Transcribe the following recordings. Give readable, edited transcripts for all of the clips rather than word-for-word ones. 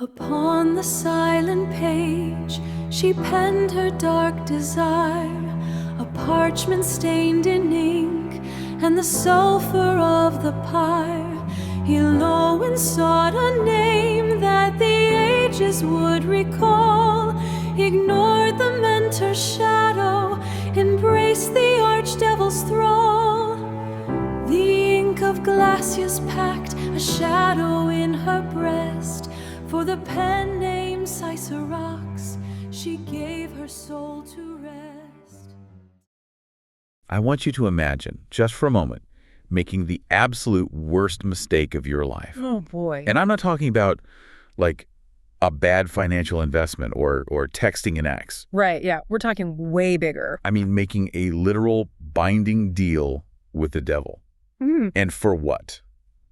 Upon the silent page, she penned her dark desire, a parchment stained in ink, and the sulphur of the pyre. He low and sought a name that the ages would recall, ignored the mentor's shadow, embraced the archdevil's thrall. The ink of Glacius packed a shadow in her breast. For the pen name Cicerox, she gave her soul to rest. I want you to imagine, just for a moment, making the absolute worst mistake of your life. Oh, boy. And I'm not talking about, like, a bad financial investment or texting an ex. Right, yeah. We're talking way bigger. I mean, making a literal binding deal with the devil. And for what?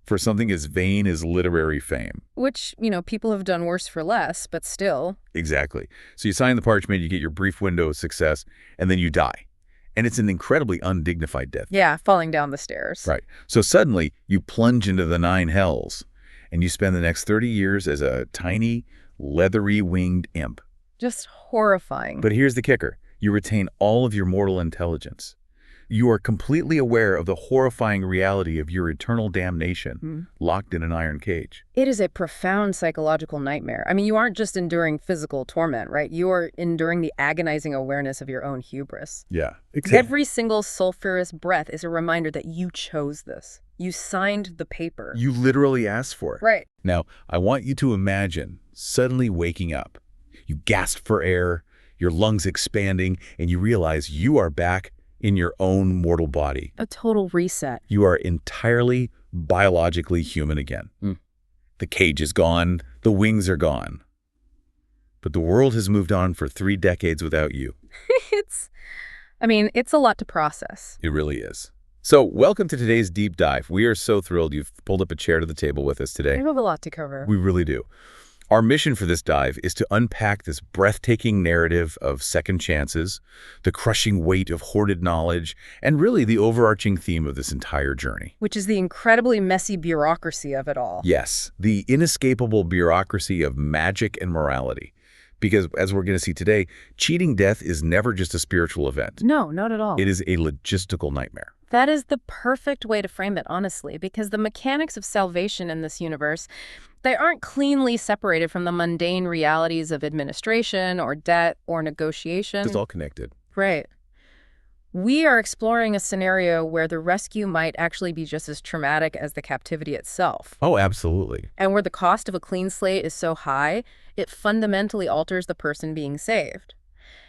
For something as vain as literary fame. Which, people have done worse for less, but still. Exactly. So you sign the parchment, you get your brief window of success, and then you die. And it's an incredibly undignified death. Yeah, falling down the stairs. Right. So suddenly you plunge into the 9 hells, and you spend the next 30 years as a tiny, leathery winged imp. Just horrifying. But here's the kicker. You retain all of your mortal intelligence. You are completely aware of the horrifying reality of your eternal damnation, locked in an iron cage. It is a profound psychological nightmare. I mean, you aren't just enduring physical torment, right? You are enduring the agonizing awareness of your own hubris. Yeah, exactly. Every single sulfurous breath is a reminder that you chose this. You signed the paper. You literally asked for it. Right. Now, I want you to imagine suddenly waking up. You gasp for air, your lungs expanding, and you realize you are back in your own mortal body. A total reset. You are entirely biologically human again. The cage is gone, the wings are gone. But the world has moved on for 3 decades without you. It's a lot to process. It really is. So welcome to today's deep dive. We are so thrilled you've pulled up a chair to the table with us today. We have a lot to cover. We really do. Our mission for this dive is to unpack this breathtaking narrative of second chances, the crushing weight of hoarded knowledge, and really the overarching theme of this entire journey. Which is the incredibly messy bureaucracy of it all. Yes, the inescapable bureaucracy of magic and morality. Because, as we're going to see today, cheating death is never just a spiritual event. No, not at all. It is a logistical nightmare. That is the perfect way to frame it, honestly, because the mechanics of salvation in this universe, they aren't cleanly separated from the mundane realities of administration or debt or negotiation. It's all connected. Right. We are exploring a scenario where the rescue might actually be just as traumatic as the captivity itself. Oh, absolutely. And where the cost of a clean slate is so high, it fundamentally alters the person being saved.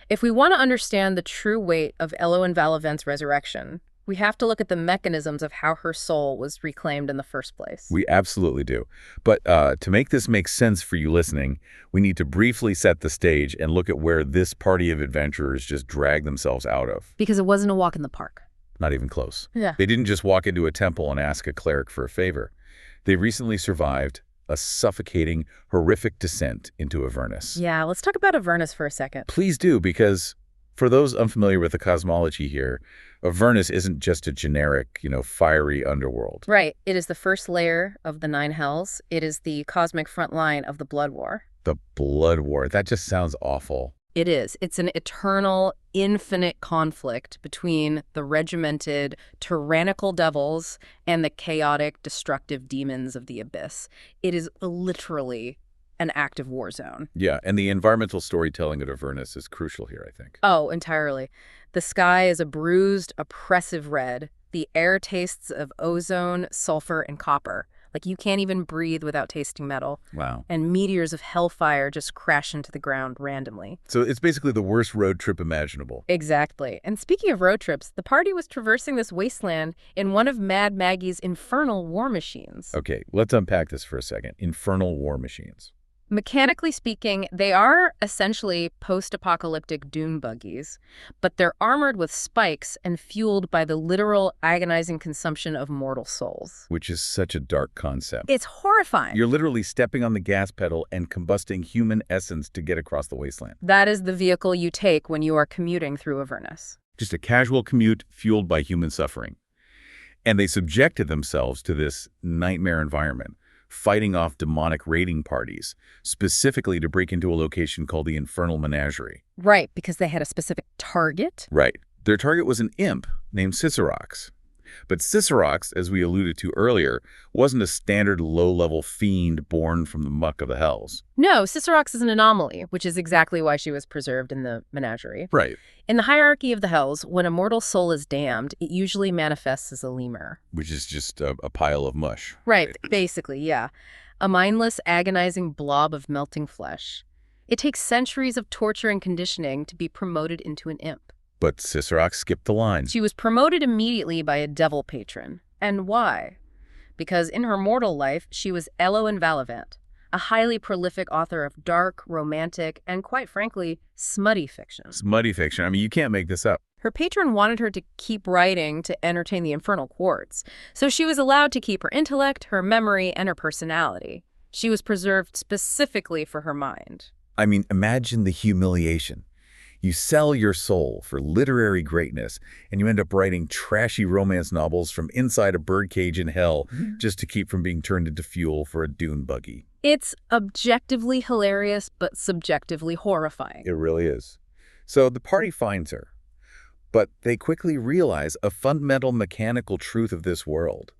If we want to understand the true weight of Eloin Valavent's resurrection, we have to look at the mechanisms of how her soul was reclaimed in the first place. We absolutely do. But to make this make sense for you listening, we need to briefly set the stage and look at where this party of adventurers just dragged themselves out of. Because it wasn't a walk in the park. Not even close. Yeah. They didn't just walk into a temple and ask a cleric for a favor. They recently survived a suffocating, horrific descent into Avernus. Yeah, let's talk about Avernus for a second. Please do, because for those unfamiliar with the cosmology here, Avernus isn't just a generic, fiery underworld. Right. It is the first layer of the 9 hells. It is the cosmic front line of the Blood War. The Blood War. That just sounds awful. It is. It's an eternal, infinite conflict between the regimented, tyrannical devils and the chaotic, destructive demons of the abyss. It is literally an active war zone. Yeah, and the environmental storytelling at Avernus is crucial here, I think. Oh, entirely. The sky is a bruised, oppressive red. The air tastes of ozone, sulfur, and copper. Like you can't even breathe without tasting metal. Wow. And meteors of hellfire just crash into the ground randomly. So it's basically the worst road trip imaginable. Exactly. And speaking of road trips, the party was traversing this wasteland in one of Mad Maggie's infernal war machines. Okay, let's unpack this for a second. Infernal war machines. Mechanically speaking, they are essentially post-apocalyptic dune buggies, but they're armored with spikes and fueled by the literal agonizing consumption of mortal souls. Which is such a dark concept. It's horrifying. You're literally stepping on the gas pedal and combusting human essence to get across the wasteland. That is the vehicle you take when you are commuting through Avernus. Just a casual commute fueled by human suffering. And they subjected themselves to this nightmare environment, fighting off demonic raiding parties, specifically to break into a location called the Infernal Menagerie. Right, because they had a specific target? Right. Their target was an imp named Cicerox. But Cicerox, as we alluded to earlier, wasn't a standard low-level fiend born from the muck of the hells. No, Cicerox is an anomaly, which is exactly why she was preserved in the menagerie. Right. In the hierarchy of the hells, when a mortal soul is damned, it usually manifests as a lemur. Which is just a pile of mush. Right, basically, yeah. A mindless, agonizing blob of melting flesh. It takes centuries of torture and conditioning to be promoted into an imp. But Cicerox skipped the line. She was promoted immediately by a devil patron. And why? Because in her mortal life, she was Elowen Valavant, a highly prolific author of dark, romantic, and quite frankly, smutty fiction. Smutty fiction. I mean, you can't make this up. Her patron wanted her to keep writing to entertain the infernal courts, so she was allowed to keep her intellect, her memory, and her personality. She was preserved specifically for her mind. I mean, imagine the humiliation. You sell your soul for literary greatness, and you end up writing trashy romance novels from inside a birdcage in hell just to keep from being turned into fuel for a dune buggy. It's objectively hilarious, but subjectively horrifying. It really is. So the party finds her, but they quickly realize a fundamental mechanical truth of this world.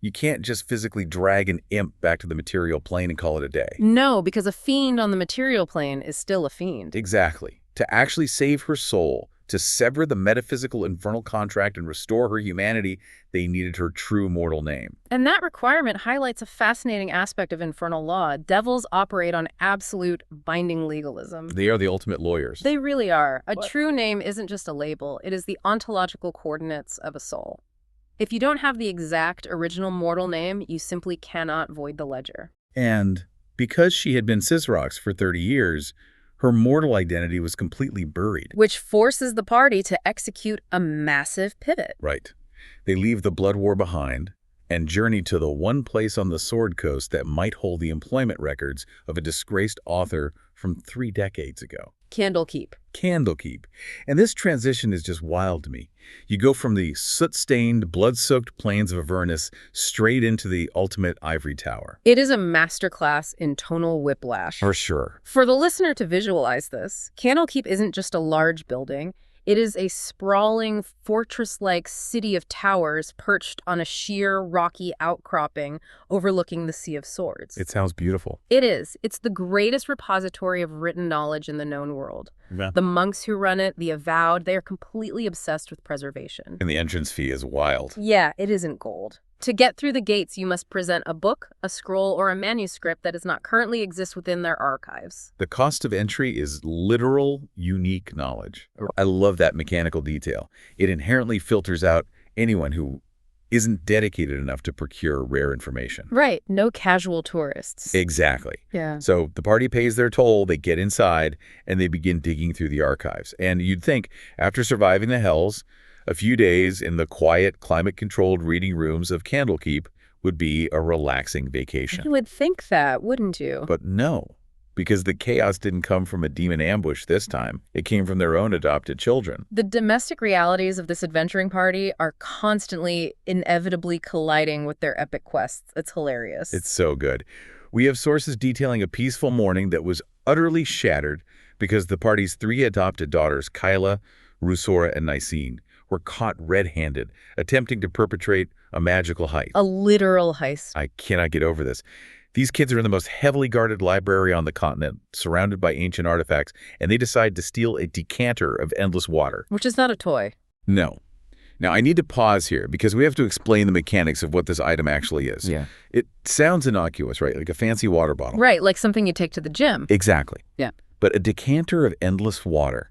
You can't just physically drag an imp back to the material plane and call it a day. No, because a fiend on the material plane is still a fiend. Exactly. To actually save her soul, to sever the metaphysical infernal contract and restore her humanity, they needed her true mortal name. And that requirement highlights a fascinating aspect of infernal law. Devils operate on absolute binding legalism. They are the ultimate lawyers. They really are. A What? true name isn't just a label. It is the ontological coordinates of a soul. If you don't have the exact original mortal name, you simply cannot void the ledger. And because she had been Cicerox for 30 years, her mortal identity was completely buried. Which forces the party to execute a massive pivot. Right. They leave the blood war behind and journey to the one place on the Sword Coast that might hold the employment records of a disgraced author from 3 decades ago. Candlekeep. Candlekeep. And this transition is just wild to me. You go from the soot-stained, blood-soaked plains of Avernus straight into the ultimate ivory tower. It is a masterclass in tonal whiplash. For sure. For the listener to visualize this, Candlekeep isn't just a large building. It is a sprawling, fortress-like city of towers perched on a sheer, rocky outcropping overlooking the Sea of Swords. It sounds beautiful. It is. It's the greatest repository of written knowledge in the known world. Yeah. The monks who run it, the avowed, they are completely obsessed with preservation. And the entrance fee is wild. Yeah, it isn't gold. To get through the gates, you must present a book, a scroll, or a manuscript that does not currently exist within their archives. The cost of entry is literal, unique knowledge. I love that mechanical detail. It inherently filters out anyone who isn't dedicated enough to procure rare information. Right. No casual tourists. Exactly. Yeah. So the party pays their toll, they get inside, and they begin digging through the archives. And you'd think, after surviving the hells, a few days in the quiet, climate-controlled reading rooms of Candlekeep would be a relaxing vacation. You would think that, wouldn't you? But no, because the chaos didn't come from a demon ambush this time. It came from their own adopted children. The domestic realities of this adventuring party are constantly, inevitably colliding with their epic quests. It's hilarious. It's so good. We have sources detailing a peaceful morning that was utterly shattered because the party's 3 adopted daughters, Kyla, Rusora, and Nicene, were caught red-handed, attempting to perpetrate a magical heist. A literal heist. I cannot get over this. These kids are in the most heavily guarded library on the continent, surrounded by ancient artifacts, and they decide to steal a decanter of endless water. Which is not a toy. No. Now, I need to pause here because we have to explain the mechanics of what this item actually is. Yeah. It sounds innocuous, right? Like a fancy water bottle. Right, like something you take to the gym. Exactly. Yeah. But a decanter of endless water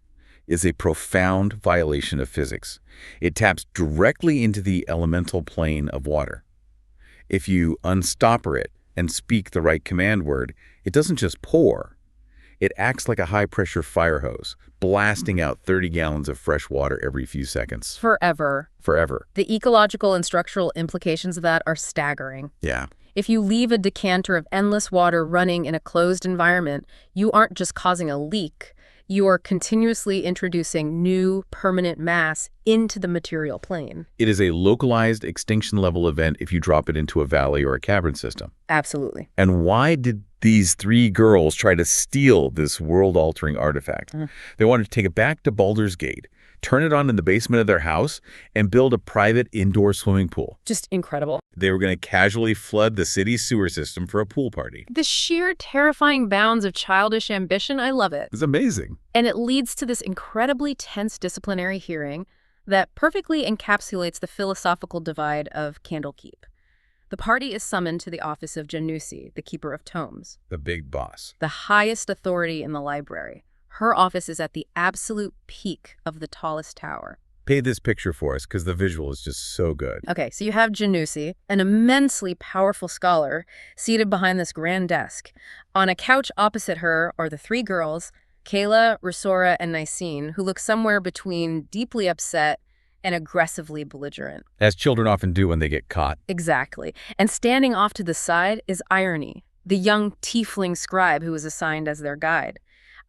is a profound violation of physics. It taps directly into the elemental plane of water. If you unstopper it and speak the right command word, it doesn't just pour. It acts like a high-pressure fire hose, blasting out 30 gallons of fresh water every few seconds. Forever. Forever. The ecological and structural implications of that are staggering. Yeah. If you leave a decanter of endless water running in a closed environment, you aren't just causing a leak. You are continuously introducing new permanent mass into the material plane. It is a localized extinction-level event if you drop it into a valley or a cavern system. Absolutely. And why did these three girls try to steal this world-altering artifact? They wanted to take it back to Baldur's Gate, turn it on in the basement of their house, and build a private indoor swimming pool. Just incredible. They were going to casually flood the city's sewer system for a pool party. The sheer terrifying bounds of childish ambition, I love it. It's amazing. And it leads to this incredibly tense disciplinary hearing that perfectly encapsulates the philosophical divide of Candlekeep. The party is summoned to the office of Janussi, the Keeper of Tomes, The big boss. the highest authority in the library. Her office is at the absolute peak of the tallest tower. Paint this picture for us, because the visual is just so good. Okay, so you have Janussi, an immensely powerful scholar, seated behind this grand desk. On a couch opposite her are the three girls, Kayla, Risora, and Nicene, who look somewhere between deeply upset and aggressively belligerent. As children often do when they get caught. Exactly. And standing off to the side is Irony, the young tiefling scribe who was assigned as their guide.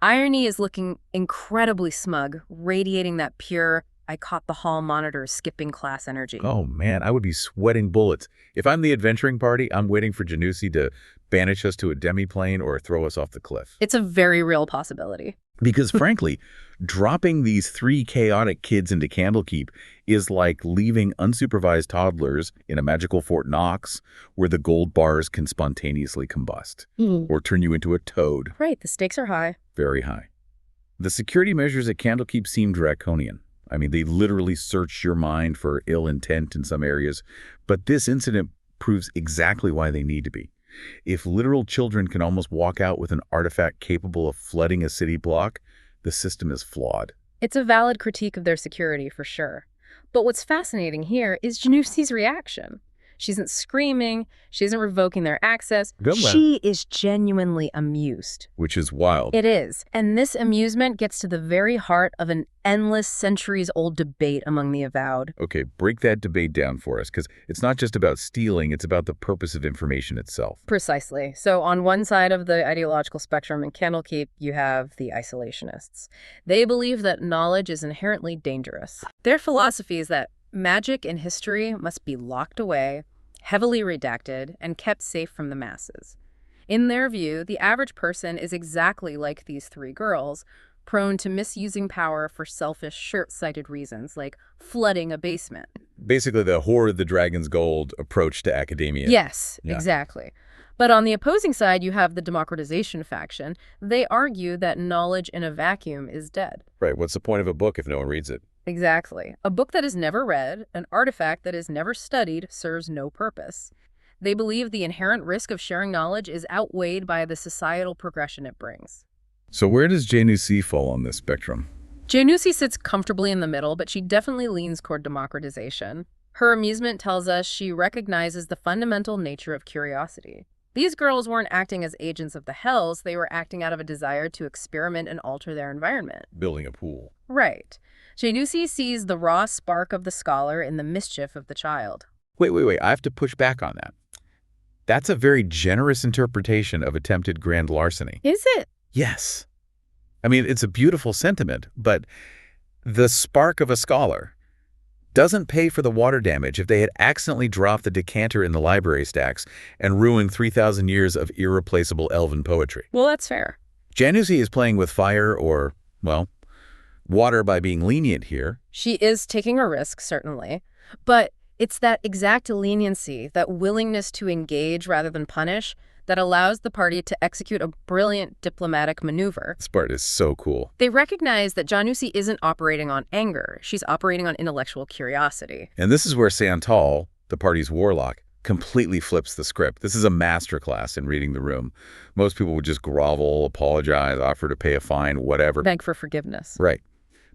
Irony is looking incredibly smug, radiating that pure, I caught the hall monitor skipping class energy. Oh man, I would be sweating bullets. If I'm the adventuring party, I'm waiting for Janussi to banish us to a demiplane or throw us off the cliff. It's a very real possibility. Because frankly, dropping these three chaotic kids into Candlekeep is like leaving unsupervised toddlers in a magical Fort Knox where the gold bars can spontaneously combust or turn you into a toad. Right, the stakes are high. Very high. The security measures at Candlekeep seem draconian. I mean, they literally search your mind for ill intent in some areas, but this incident proves exactly why they need to be. If literal children can almost walk out with an artifact capable of flooding a city block, the system is flawed. It's a valid critique of their security, for sure. But what's fascinating here is Janussi's reaction. She isn't screaming, she isn't revoking their access. She is genuinely amused. Which is wild. It is. And this amusement gets to the very heart of an endless centuries-old debate among the avowed. Okay, break that debate down for us, because it's not just about stealing, it's about the purpose of information itself. Precisely. So on one side of the ideological spectrum in Candlekeep, you have the isolationists. They believe that knowledge is inherently dangerous. Their philosophy is that magic and history must be locked away, heavily redacted, and kept safe from the masses. In their view, the average person is exactly like these three girls, prone to misusing power for selfish, short-sighted reasons, like flooding a basement. Basically, the hoard the dragon's gold approach to academia. Yes, Yeah. exactly. But on the opposing side, you have the democratization faction. They argue that knowledge in a vacuum is dead. Right, what's the point of a book if no one reads it? Exactly. A book that is never read, an artifact that is never studied, serves no purpose. They believe the inherent risk of sharing knowledge is outweighed by the societal progression it brings. So where does Janussi fall on this spectrum? Janussi sits comfortably in the middle, but she definitely leans toward democratization. Her amusement tells us she recognizes the fundamental nature of curiosity. These girls weren't acting as agents of the hells, they were acting out of a desire to experiment and alter their environment. Building a pool. Right. Janussi sees the raw spark of the scholar in the mischief of the child. Wait. I have to push back on that. That's a very generous interpretation of attempted grand larceny. Is it? Yes. I mean, it's a beautiful sentiment, but the spark of a scholar doesn't pay for the water damage if they had accidentally dropped the decanter in the library stacks and ruined 3,000 years of irreplaceable elven poetry. Well, that's fair. Janussi is playing with fire or, well, water by being lenient here. She is taking a risk, certainly. But it's that exact leniency, that willingness to engage rather than punish, that allows the party to execute a brilliant diplomatic maneuver. This part is so cool. They recognize that Janussi isn't operating on anger. She's operating on intellectual curiosity. And this is where Santal, the party's warlock, completely flips the script. This is a masterclass in reading the room. Most people would just grovel, apologize, offer to pay a fine, whatever. Beg for forgiveness. Right.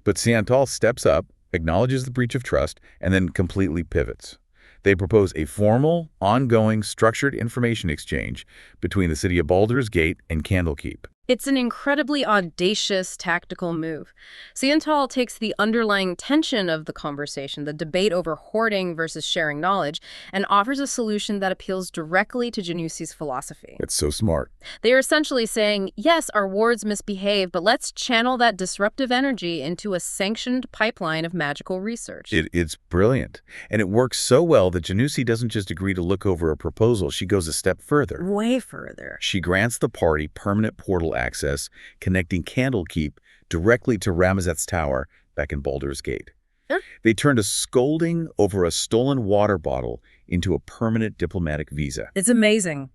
But Santal steps up, acknowledges the breach of trust, and then completely pivots. They propose a formal, ongoing, structured information exchange between the city of Baldur's Gate and Candlekeep. It's an incredibly audacious tactical move. Ciantal takes the underlying tension of the conversation, the debate over hoarding versus sharing knowledge, and offers a solution that appeals directly to Janussi's philosophy. It's so smart. They are essentially saying, yes, our wards misbehave, but let's channel that disruptive energy into a sanctioned pipeline of magical research. It's brilliant. And it works so well that Janussi doesn't just agree to look over a proposal, she goes a step further. Way further. She grants the party permanent portal access, connecting Candlekeep directly to Ramazeth's tower back in Baldur's Gate. Huh? They turned a scolding over a stolen water bottle into a permanent diplomatic visa. It's amazing.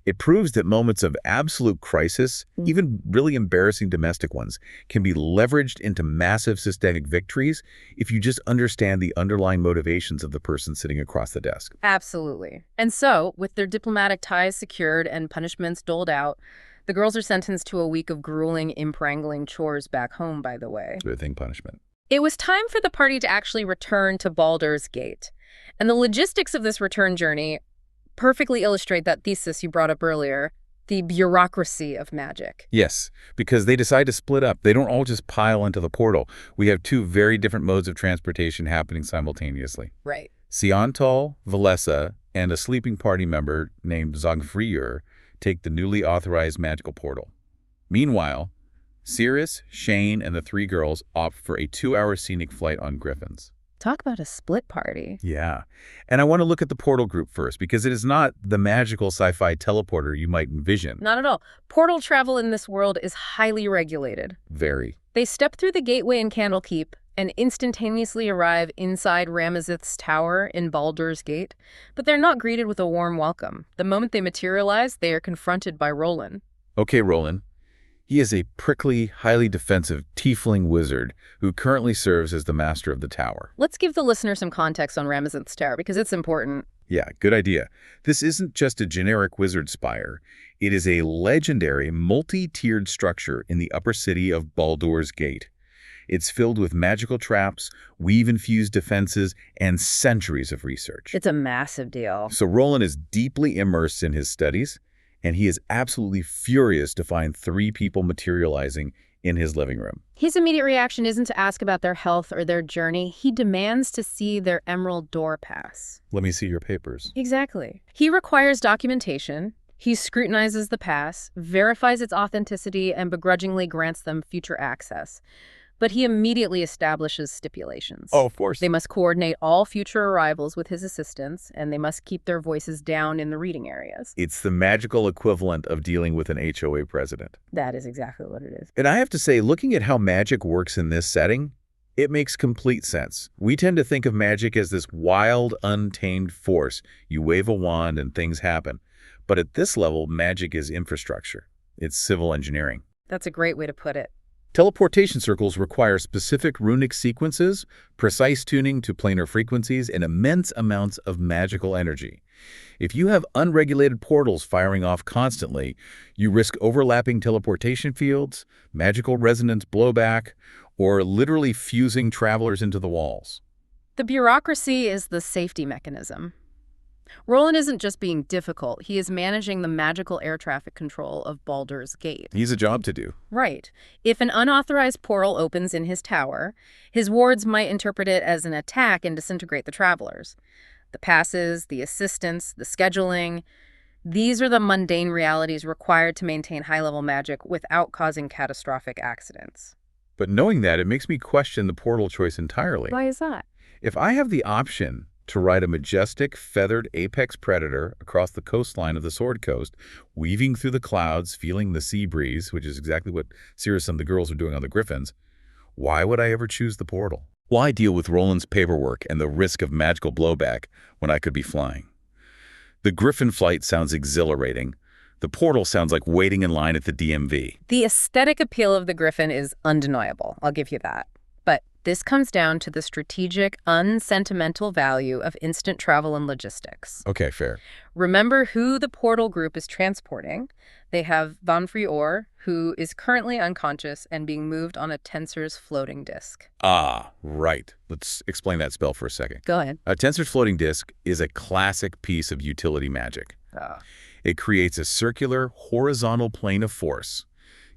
It proves that moments of absolute crisis, even really embarrassing domestic ones, can be leveraged into massive systemic victories if you just understand the underlying motivations of the person sitting across the desk. Absolutely. And so, with their diplomatic ties secured and punishments doled out, the girls are sentenced to a week of grueling, imprangling chores back home, by the way. Good thing punishment. It was time for the party to actually return to Baldur's Gate. And the logistics of this return journey perfectly illustrate that thesis you brought up earlier, the bureaucracy of magic. Yes, because they decide to split up. They don't all just pile into the portal. We have two very different modes of transportation happening simultaneously. Right. Ciantal, Valessa, and a sleeping party member named Zogfriur take the newly authorized magical portal. Meanwhile, Cirrus, Shane, and the three girls opt for a 2-hour scenic flight on Griffins. Talk about a split party. Yeah. And I want to look at the portal group first, because it is not the magical sci-fi teleporter you might envision. Not at all. Portal travel in this world is highly regulated. Very. They step through the gateway in Candlekeep and instantaneously arrive inside Ramazeth's tower in Baldur's Gate, but they're not greeted with a warm welcome. The moment they materialize, they are confronted by Roland. Okay, Roland. He is a prickly, highly defensive tiefling wizard who currently serves as the master of the tower. Let's give the listener some context on Ramazeth's tower, because it's important. Yeah, good idea. This isn't just a generic wizard spire. It is a legendary, multi-tiered structure in the upper city of Baldur's Gate. It's filled with magical traps, weave-infused defenses, and centuries of research. It's a massive deal. So Roland is deeply immersed in his studies, and he is absolutely furious to find 3 people materializing in his living room. His immediate reaction isn't to ask about their health or their journey. He demands to see their emerald door pass. Let me see your papers. Exactly. He requires documentation. He scrutinizes the pass, verifies its authenticity, and begrudgingly grants them future access. But he immediately establishes stipulations. Oh, of course. They must coordinate all future arrivals with his assistants, and they must keep their voices down in the reading areas. It's the magical equivalent of dealing with an HOA president. That is exactly what it is. And I have to say, looking at how magic works in this setting, it makes complete sense. We tend to think of magic as this wild, untamed force. You wave a wand and things happen. But at this level, magic is infrastructure. It's civil engineering. That's a great way to put it. Teleportation circles require specific runic sequences, precise tuning to planar frequencies, and immense amounts of magical energy. If you have unregulated portals firing off constantly, you risk overlapping teleportation fields, magical resonance blowback, or literally fusing travelers into the walls. The bureaucracy is the safety mechanism. Roland isn't just being difficult, he is managing the magical air traffic control of Baldur's Gate. He's a job to do. Right. If an unauthorized portal opens in his tower, his wards might interpret it as an attack and disintegrate the travelers. The passes, the assistance, the scheduling, these are the mundane realities required to maintain high-level magic without causing catastrophic accidents. But knowing that, it makes me question the portal choice entirely. Why is that? If I have the option to ride a majestic, feathered apex predator across the coastline of the Sword Coast, weaving through the clouds, feeling the sea breeze, which is exactly what Cirrus and the girls are doing on the Griffins, why would I ever choose the portal? Why deal with Roland's paperwork and the risk of magical blowback when I could be flying? The Griffin flight sounds exhilarating. The portal sounds like waiting in line at the DMV. The aesthetic appeal of the Griffin is undeniable, I'll give you that. But this comes down to the strategic, unsentimental value of instant travel and logistics. Okay, fair. Remember who the portal group is transporting. They have Zogfriur, who is currently unconscious and being moved on a tensor's floating disk. Ah, right. Let's explain that spell for a second. Go ahead. A tensor's floating disk is a classic piece of utility magic. It creates a circular, horizontal plane of force.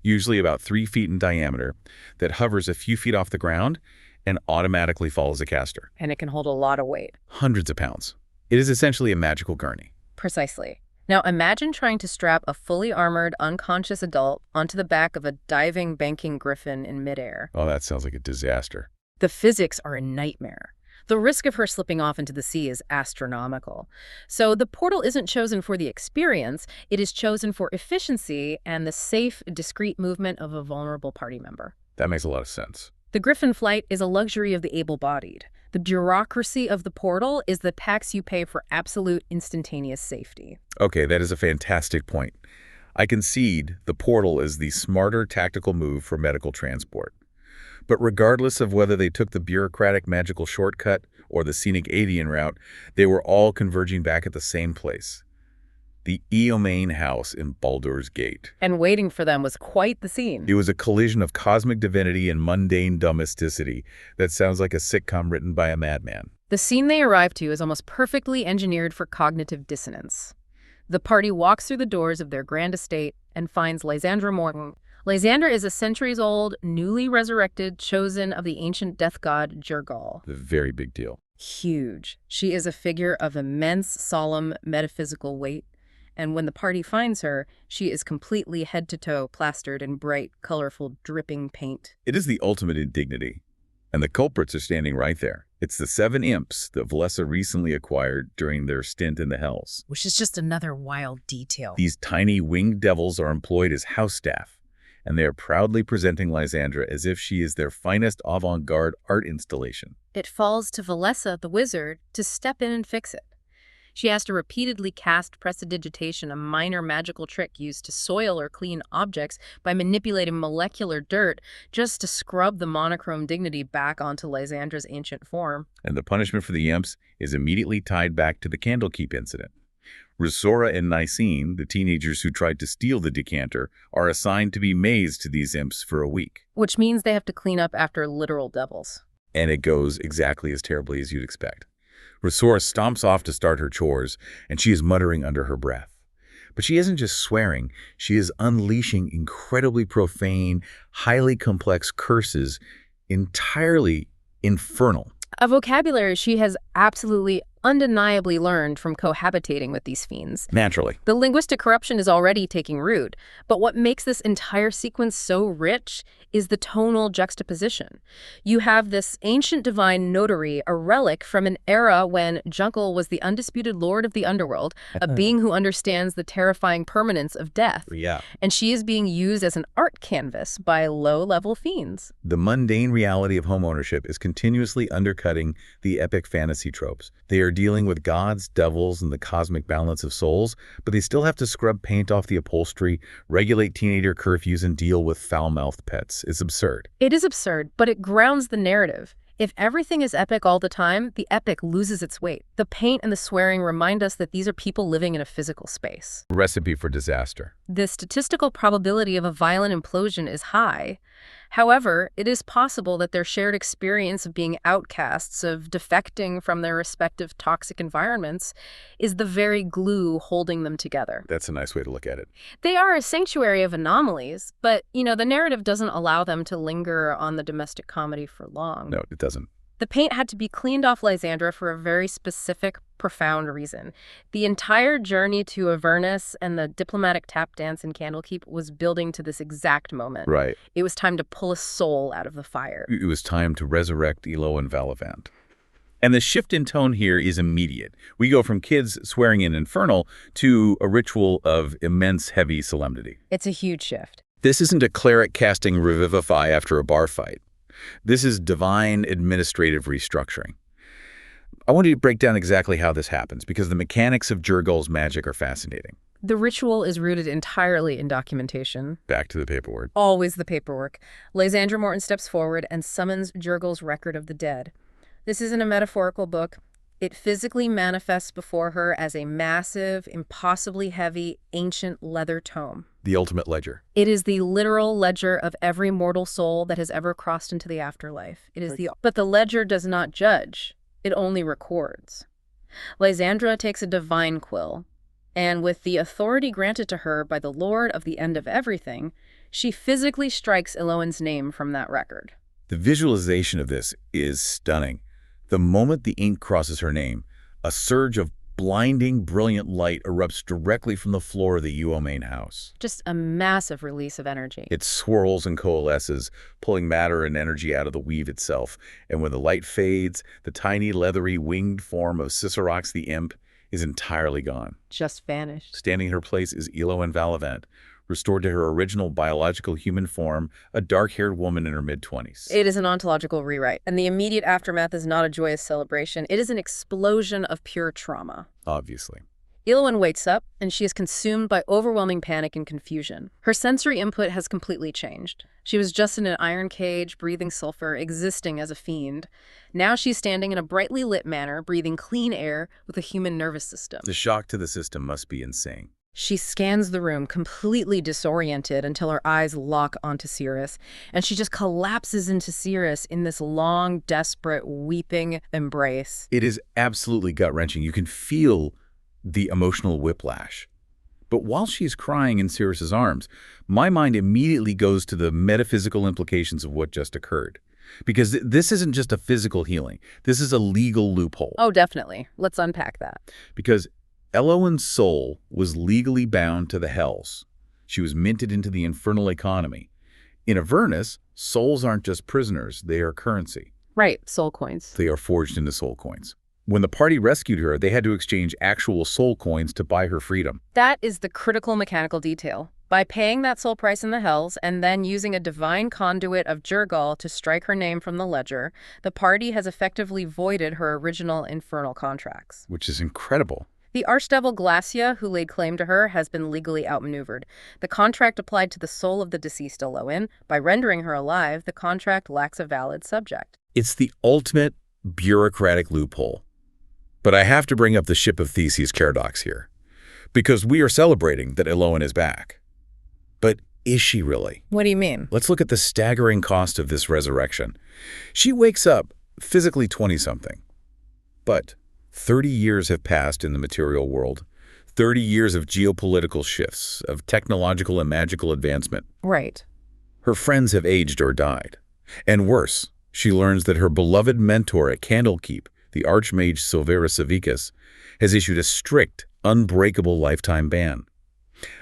usually about 3 feet in diameter, that hovers a few feet off the ground and automatically follows a caster. And it can hold a lot of weight. Hundreds of pounds. It is essentially a magical gurney. Precisely. Now imagine trying to strap a fully armored, unconscious adult onto the back of a diving, banking griffin in midair. Oh, that sounds like a disaster. The physics are a nightmare. The risk of her slipping off into the sea is astronomical. So the portal isn't chosen for the experience, it is chosen for efficiency and the safe, discreet movement of a vulnerable party member. That makes a lot of sense. The griffin flight is a luxury of the able-bodied. The bureaucracy of the portal is the tax you pay for absolute instantaneous safety. Okay, that is a fantastic point. I concede the portal is the smarter tactical move for medical transport. But regardless of whether they took the bureaucratic magical shortcut or the scenic avian route, they were all converging back at the same place. The Eomain house in Baldur's Gate. And waiting for them was quite the scene. It was a collision of cosmic divinity and mundane domesticity that sounds like a sitcom written by a madman. The scene they arrive to is almost perfectly engineered for cognitive dissonance. The party walks through the doors of their grand estate and finds Lysandra Morton. Lysandra is a centuries-old, newly resurrected, chosen of the ancient death god Jurgal. A very big deal. Huge. She is a figure of immense, solemn, metaphysical weight. And when the party finds her, she is completely head-to-toe plastered in bright, colorful, dripping paint. It is the ultimate indignity. And the culprits are standing right there. It's the 7 imps that Valessa recently acquired during their stint in the Hells. Which is just another wild detail. These tiny winged devils are employed as house staff, and they are proudly presenting Lysandra as if she is their finest avant-garde art installation. It falls to Valessa, the wizard, to step in and fix it. She has to repeatedly cast prestidigitation, a minor magical trick used to soil or clean objects by manipulating molecular dirt just to scrub the monochrome dignity back onto Lysandra's ancient form. And the punishment for the imps is immediately tied back to the Candlekeep incident. Risora and Nicene, the teenagers who tried to steal the decanter, are assigned to be mazed to these imps for a week. Which means they have to clean up after literal devils. And it goes exactly as terribly as you'd expect. Risora stomps off to start her chores, and she is muttering under her breath. But she isn't just swearing, she is unleashing incredibly profane, highly complex curses, entirely infernal. A vocabulary she has absolutely, undeniably learned from cohabitating with these fiends. Naturally. The linguistic corruption is already taking root, but what makes this entire sequence so rich is the tonal juxtaposition. You have this ancient divine notary, a relic from an era when Jungle was the undisputed lord of the underworld, a being who understands the terrifying permanence of death. Yeah. And she is being used as an art canvas by low-level fiends. The mundane reality of homeownership is continuously undercutting the epic fantasy tropes. They are dealing with gods, devils, and the cosmic balance of souls, but they still have to scrub paint off the upholstery, regulate teenager curfews, and deal with foul-mouthed pets. It's absurd. It is absurd, but it grounds the narrative. If everything is epic all the time, the epic loses its weight. The paint and the swearing remind us that these are people living in a physical space. Recipe for disaster. The statistical probability of a violent implosion is high. However, it is possible that their shared experience of being outcasts, of defecting from their respective toxic environments, is the very glue holding them together. That's a nice way to look at it. They are a sanctuary of anomalies, but, the narrative doesn't allow them to linger on the domestic comedy for long. No, it doesn't. The paint had to be cleaned off Lysandra for a very specific, profound reason. The entire journey to Avernus and the diplomatic tap dance in Candlekeep was building to this exact moment. Right. It was time to pull a soul out of the fire. It was time to resurrect Elo and Valavant. And the shift in tone here is immediate. We go from kids swearing in Infernal to a ritual of immense, heavy solemnity. It's a huge shift. This isn't a cleric casting Revivify after a bar fight. This is divine administrative restructuring. I want you to break down exactly how this happens, because the mechanics of Jurgal's magic are fascinating. The ritual is rooted entirely in documentation. Back to the paperwork. Always the paperwork. Lysandra Morton steps forward and summons Jurgal's record of the dead. This isn't a metaphorical book. It physically manifests before her as a massive, impossibly heavy, ancient leather tome. The ultimate ledger. It is the literal ledger of every mortal soul that has ever crossed into the afterlife. But the ledger does not judge. It only records. Lysandra takes a divine quill, and with the authority granted to her by the Lord of the End of Everything, She physically strikes Eloan's name from that record. The visualization of this is stunning. The moment the ink crosses her name, a surge of blinding, brilliant light erupts directly from the floor of the UO main house. Just a massive release of energy. It swirls and coalesces, pulling matter and energy out of the weave itself. And when the light fades, the tiny, leathery, winged form of Cicerox the imp is entirely gone. Just vanished. Standing in her place is Eloan Valavent, restored to her original biological human form, a dark-haired woman in her mid-20s. It is an ontological rewrite, and the immediate aftermath is not a joyous celebration. It is an explosion of pure trauma. Obviously. Eloan wakes up, and she is consumed by overwhelming panic and confusion. Her sensory input has completely changed. She was just in an iron cage, breathing sulfur, existing as a fiend. Now she's standing in a brightly lit manner, breathing clean air with a human nervous system. The shock to the system must be insane. She scans the room, completely disoriented, until her eyes lock onto Cirrus, and she just collapses into Cirrus in this long, desperate, weeping embrace. It is absolutely gut-wrenching. You can feel the emotional whiplash. But while she's crying in Cirrus's arms, my mind immediately goes to the metaphysical implications of what just occurred. Because this isn't just a physical healing. This is a legal loophole. Oh, definitely. Let's unpack that. Because Eloan's soul was legally bound to the hells. She was minted into the infernal economy. In Avernus, souls aren't just prisoners, they are currency. Right, soul coins. They are forged into soul coins. When the party rescued her, they had to exchange actual soul coins to buy her freedom. That is the critical mechanical detail. By paying that soul price in the hells and then using a divine conduit of Jurgal to strike her name from the ledger, the party has effectively voided her original infernal contracts. Which is incredible. The archdevil Glacia, who laid claim to her, has been legally outmaneuvered. The contract applied to the soul of the deceased Eloan. By rendering her alive, the contract lacks a valid subject. It's the ultimate bureaucratic loophole. But I have to bring up the ship of Theseus paradox here, because we are celebrating that Eloan is back. But is she really? What do you mean? Let's look at the staggering cost of this resurrection. She wakes up physically 20-something, but 30 years have passed in the material world, 30 years of geopolitical shifts, of technological and magical advancement. Right. Her friends have aged or died. And worse, she learns that her beloved mentor at Candlekeep, the Archmage Silvera Savicus, has issued a strict, unbreakable lifetime ban.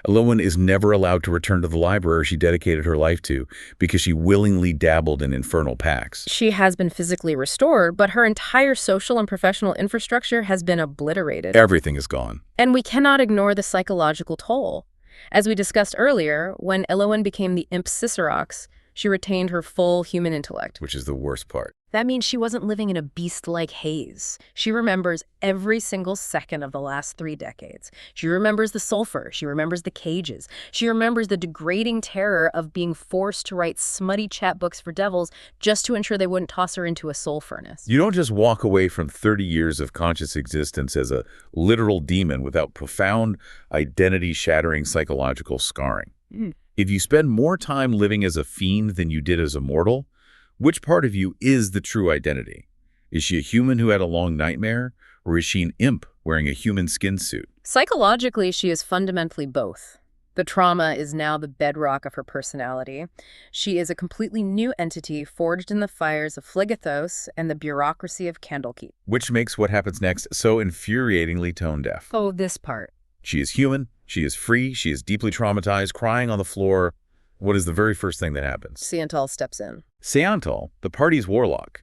Eloan is never allowed to return to the library she dedicated her life to because she willingly dabbled in infernal pacts. She has been physically restored, but her entire social and professional infrastructure has been obliterated. Everything is gone. And we cannot ignore the psychological toll. As we discussed earlier, when Eloan became the imp Cicerox, she retained her full human intellect. Which is the worst part. That means she wasn't living in a beast-like haze. She remembers every single second of the last 3 decades. She remembers the sulfur. She remembers the cages. She remembers the degrading terror of being forced to write smutty chapbooks for devils just to ensure they wouldn't toss her into a soul furnace. You don't just walk away from 30 years of conscious existence as a literal demon without profound, identity-shattering psychological scarring. If you spend more time living as a fiend than you did as a mortal, which part of you is the true identity? Is she a human who had a long nightmare, or is she an imp wearing a human skin suit? Psychologically, she is fundamentally both. The trauma is now the bedrock of her personality. She is a completely new entity forged in the fires of Phlegethos and the bureaucracy of Candlekeep. Which makes what happens next so infuriatingly tone-deaf. Oh, this part. She is human, she is free, she is deeply traumatized, crying on the floor. What is the very first thing that happens? Seantal steps in. Seantal, the party's warlock,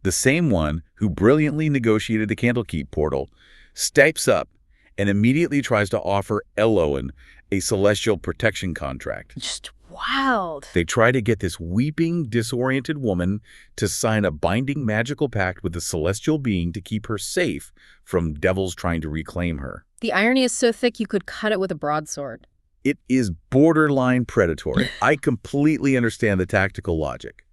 the same one who brilliantly negotiated the Candlekeep portal, steps up and immediately tries to offer Eloan a celestial protection contract. Just wild. They try to get this weeping, disoriented woman to sign a binding magical pact with the celestial being to keep her safe from devils trying to reclaim her. The irony is so thick you could cut it with a broadsword. It is borderline predatory. I completely understand the tactical logic.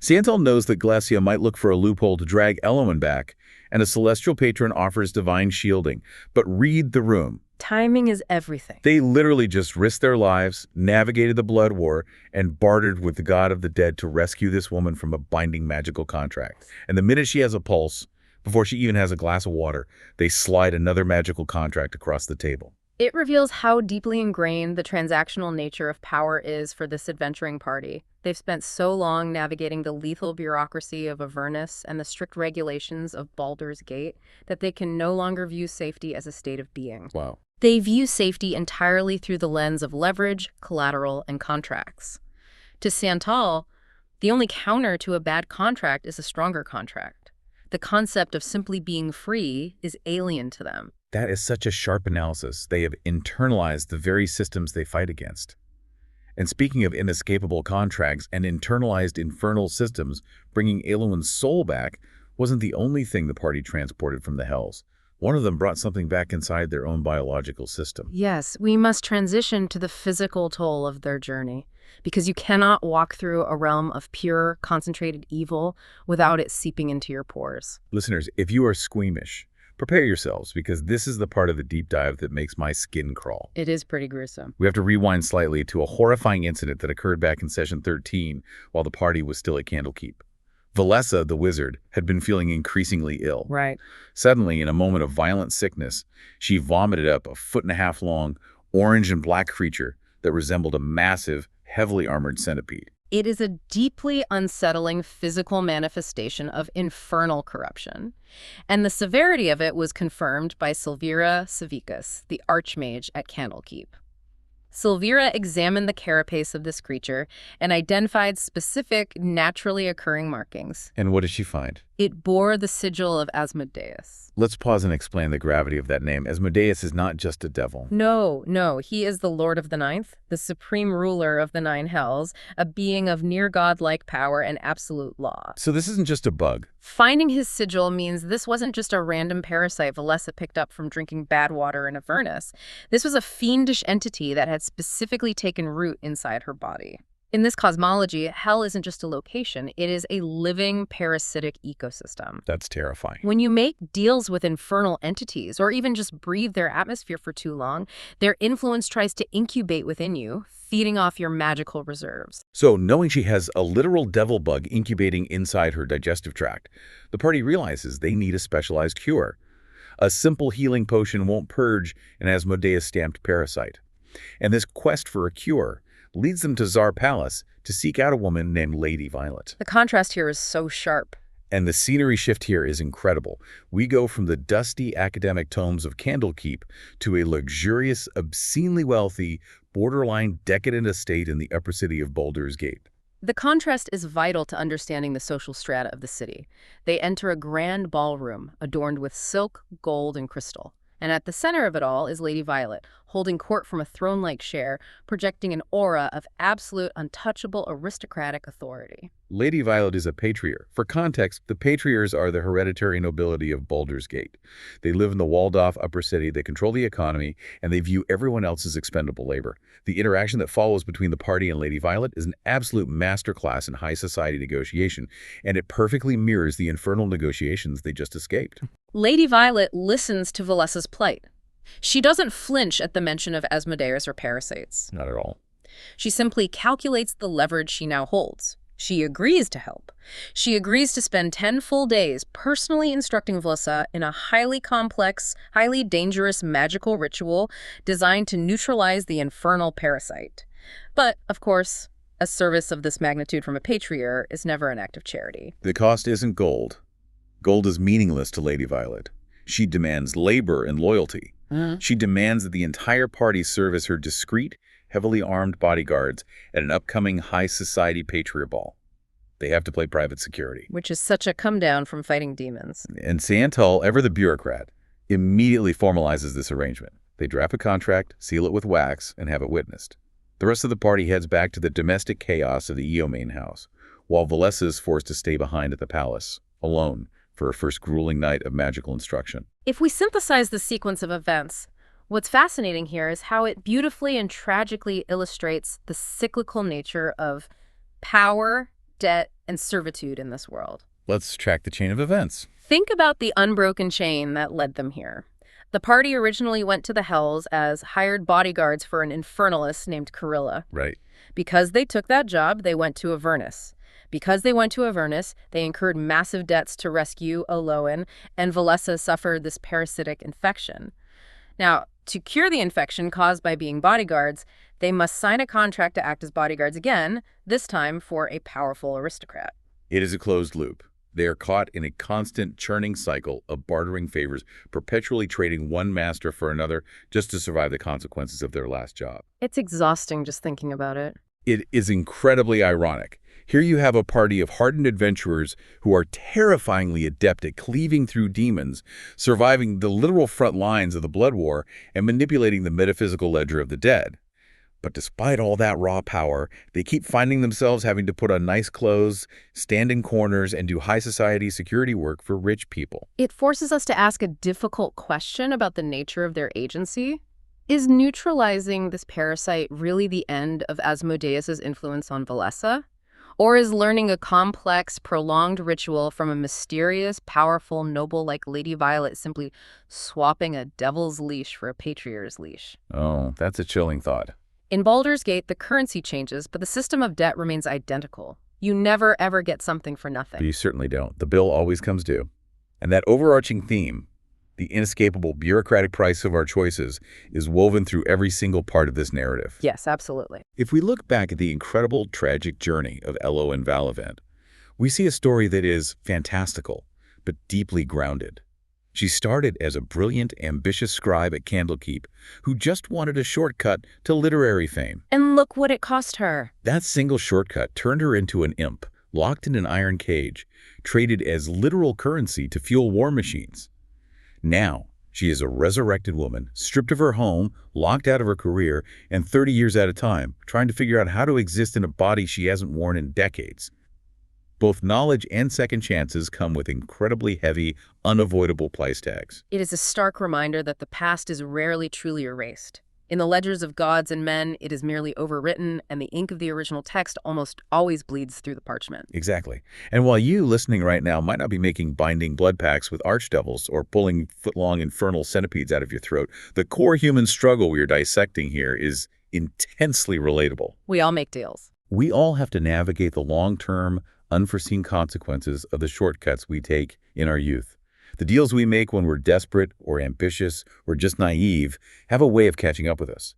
Seantal knows that Glacia might look for a loophole to drag Eloan back, and a celestial patron offers divine shielding. But read the room. Timing is everything. They literally just risked their lives, navigated the blood war, and bartered with the god of the dead to rescue this woman from a binding magical contract. And the minute she has a pulse, before she even has a glass of water, they slide another magical contract across the table. It reveals how deeply ingrained the transactional nature of power is for this adventuring party. They've spent so long navigating the lethal bureaucracy of Avernus and the strict regulations of Baldur's Gate that they can no longer view safety as a state of being. Wow. They view safety entirely through the lens of leverage, collateral, and contracts. To Santal, the only counter to a bad contract is a stronger contract. The concept of simply being free is alien to them. That is such a sharp analysis. They have internalized the very systems they fight against. And speaking of inescapable contracts and internalized infernal systems, bringing Eowyn's soul back wasn't the only thing the party transported from the Hells. One of them brought something back inside their own biological system. Yes, we must transition to the physical toll of their journey, because you cannot walk through a realm of pure, concentrated evil without it seeping into your pores. Listeners, if you are squeamish, prepare yourselves, because this is the part of the deep dive that makes my skin crawl. It is pretty gruesome. We have to rewind slightly to a horrifying incident that occurred back in Session 13 while the party was still at Candlekeep. Valessa, the wizard, had been feeling increasingly ill. Right. Suddenly, in a moment of violent sickness, she vomited up a 1.5 long, orange and black creature that resembled a massive, heavily armored centipede. It is a deeply unsettling physical manifestation of infernal corruption. And the severity of it was confirmed by Silvira Savicus, the archmage at Candlekeep. Silvira examined the carapace of this creature and identified specific, naturally occurring markings. And what did she find? It bore the sigil of Asmodeus. Let's pause and explain the gravity of that name. Asmodeus is not just a devil. No, he is the Lord of the Ninth, the supreme ruler of the Nine Hells, a being of near-godlike power and absolute law. So this isn't just a bug. Finding his sigil means this wasn't just a random parasite Valessa picked up from drinking bad water in Avernus. This was a fiendish entity that had specifically taken root inside her body. In this cosmology, hell isn't just a location, it is a living parasitic ecosystem. That's terrifying. When you make deals with infernal entities, or even just breathe their atmosphere for too long, their influence tries to incubate within you, feeding off your magical reserves. So, knowing she has a literal devil bug incubating inside her digestive tract, the party realizes they need a specialized cure. A simple healing potion won't purge an Asmodeus-stamped parasite. And this quest for a cure leads them to Tsar Palace to seek out a woman named Lady Violet. The contrast here is so sharp. And the scenery shift here is incredible. We go from the dusty academic tomes of Candlekeep to a luxurious, obscenely wealthy, borderline decadent estate in the upper city of Baldur's Gate. The contrast is vital to understanding the social strata of the city. They enter a grand ballroom adorned with silk, gold, and crystal. And at the center of it all is Lady Violet, holding court from a throne-like chair, projecting an aura of absolute, untouchable, aristocratic authority. Lady Violet is a patriarch. For context, the patriarchs are the hereditary nobility of Baldur's Gate. They live in the walled-off upper city, they control the economy, and they view everyone else as expendable labor. The interaction that follows between the party and Lady Violet is an absolute masterclass in high society negotiation, and it perfectly mirrors the infernal negotiations they just escaped. Lady Violet listens to Valessa's plight. She doesn't flinch at the mention of Asmodeus or parasites. Not at all. She simply calculates the leverage she now holds. She agrees to help. She agrees to spend 10 full days personally instructing Valessa in a highly complex, highly dangerous magical ritual designed to neutralize the infernal parasite. But, of course, a service of this magnitude from a patriarch is never an act of charity. The cost isn't gold. Gold is meaningless to Lady Violet. She demands labor and loyalty. She demands that the entire party serve as her discreet, heavily armed bodyguards at an upcoming high society patriarch ball. They have to play private security. Which is such a come down from fighting demons. And Santal, ever the bureaucrat, immediately formalizes this arrangement. They draft a contract, seal it with wax, and have it witnessed. The rest of the party heads back to the domestic chaos of the Eowyn house, while Valessa is forced to stay behind at the palace, alone, for her first grueling night of magical instruction. If we synthesize the sequence of events, what's fascinating here is how it beautifully and tragically illustrates the cyclical nature of power, debt, and servitude in this world. Let's track the chain of events. Think about the unbroken chain that led them here. The party originally went to the Hells as hired bodyguards for an infernalist named Carilla. Right. Because they took that job, they went to Avernus. Because they went to Avernus, they incurred massive debts to rescue Eowyn, and Valessa suffered this parasitic infection. Now, To cure the infection caused by being bodyguards, they must sign a contract to act as bodyguards again, this time for a powerful aristocrat. It is a closed loop. They are caught in a constant churning cycle of bartering favors, perpetually trading one master for another just to survive the consequences of their last job. It's exhausting just thinking about it. It is incredibly ironic. Here you have a party of hardened adventurers who are terrifyingly adept at cleaving through demons, surviving the literal front lines of the blood war, and manipulating the metaphysical ledger of the dead. But despite all that raw power, they keep finding themselves having to put on nice clothes, stand in corners, and do high society security work for rich people. It forces us to ask a difficult question about the nature of their agency. Is neutralizing this parasite really the end of Asmodeus's influence on Valessa? Or is learning a complex, prolonged ritual from a mysterious, powerful noble like Lady Violet simply swapping a devil's leash for a patriarch's leash? Oh, that's a chilling thought. In Baldur's Gate, the currency changes, but the system of debt remains identical. You never, ever get something for nothing. You certainly don't. The bill always comes due. And that overarching theme, the inescapable bureaucratic price of our choices, is woven through every single part of this narrative. Yes, absolutely. If we look back at the incredible tragic journey of Elo and Valavent, we see a story that is fantastical, but deeply grounded. She started as a brilliant, ambitious scribe at Candlekeep who just wanted a shortcut to literary fame. And look what it cost her. That single shortcut turned her into an imp, locked in an iron cage, traded as literal currency to fuel war machines. Now, she is a resurrected woman, stripped of her home, locked out of her career, and 30 years at a time, trying to figure out how to exist in a body she hasn't worn in decades. Both knowledge and second chances come with incredibly heavy, unavoidable price tags. It is a stark reminder that the past is rarely truly erased. In the ledgers of gods and men, it is merely overwritten, and the ink of the original text almost always bleeds through the parchment. Exactly. And while you, listening right now, might not be making binding blood pacts with archdevils or pulling foot-long infernal centipedes out of your throat, the core human struggle we are dissecting here is intensely relatable. We all make deals. We all have to navigate the long-term, unforeseen consequences of the shortcuts we take in our youth. The deals we make when we're desperate or ambitious or just naive have a way of catching up with us.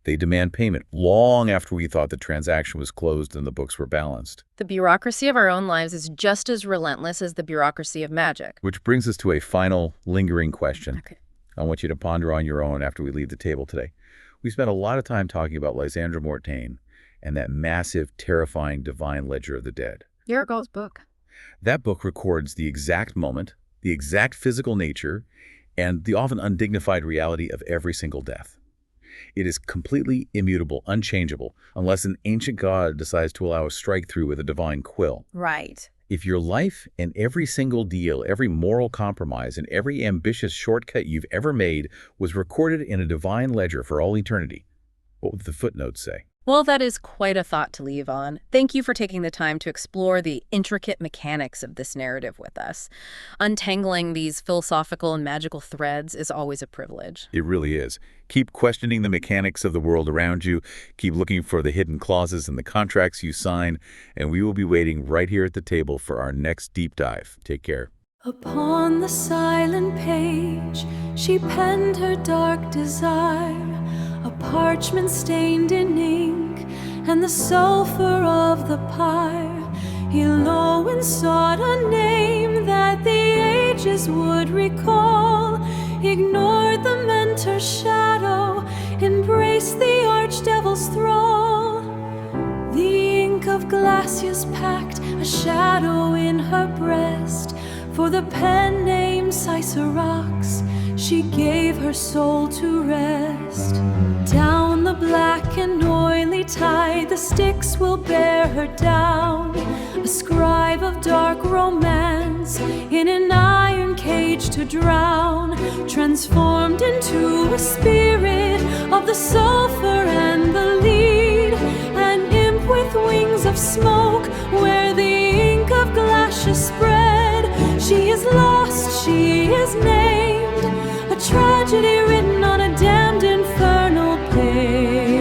They demand payment long after we thought the transaction was closed and the books were balanced. The bureaucracy of our own lives is just as relentless as the bureaucracy of magic. Which brings us to a final, lingering question. Okay. I want you to ponder on your own after we leave the table today. We spent a lot of time talking about Lysandra Mortain and that massive, terrifying divine ledger of the dead. Yargol's book. That book records the exact moment, the exact physical nature, and the often undignified reality of every single death. It is completely immutable, unchangeable, unless an ancient god decides to allow a strike-through with a divine quill. Right. If your life and every single deal, every moral compromise, and every ambitious shortcut you've ever made was recorded in a divine ledger for all eternity, what would the footnotes say? Well, that is quite a thought to leave on. Thank you for taking the time to explore the intricate mechanics of this narrative with us. Untangling these philosophical and magical threads is always a privilege. It really is. Keep questioning the mechanics of the world around you. Keep looking for the hidden clauses in the contracts you sign, and we will be waiting right here at the table for our next deep dive. Take care. Upon the silent page, she penned her dark desire, a parchment stained in ink, and the sulfur of the pyre. He low and sought a name that the ages would recall, ignored the mentor's shadow, embraced the archdevil's thrall. The ink of Glacius packed a shadow in her breast, for the pen named Cicerox she gave her soul to rest. Down the black and oily tide the Styx will bear her down, a scribe of dark romance in an iron cage to drown, transformed into a spirit of the sulfur and the lead, an imp with wings of smoke where the ink of Glacius spread. She is lost, she is named, a tragedy written on a damned infernal page.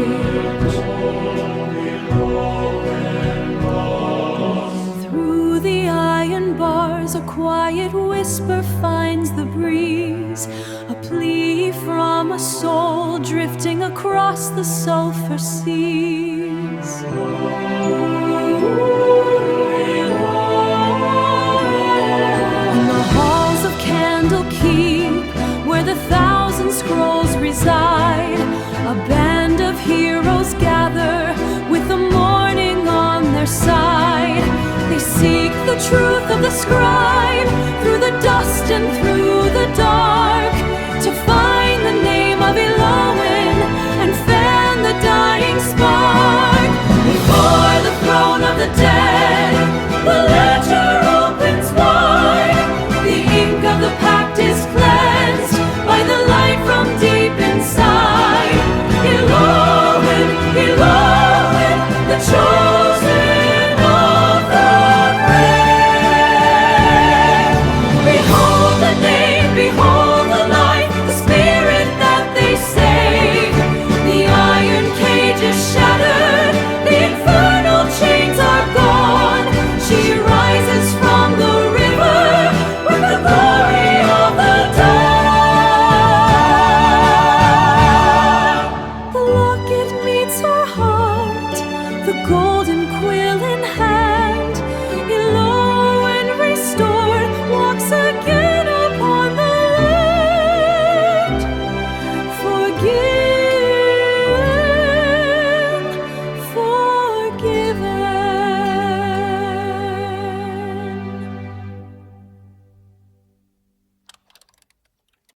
Through the iron bars a quiet whisper finds the breeze, a plea from a soul drifting across the sulfur seas. In the halls of Candle Keep, where the thousand scrolls reside, a band of heroes gather with the morning on their side. They seek the truth of the scribe through the dust and through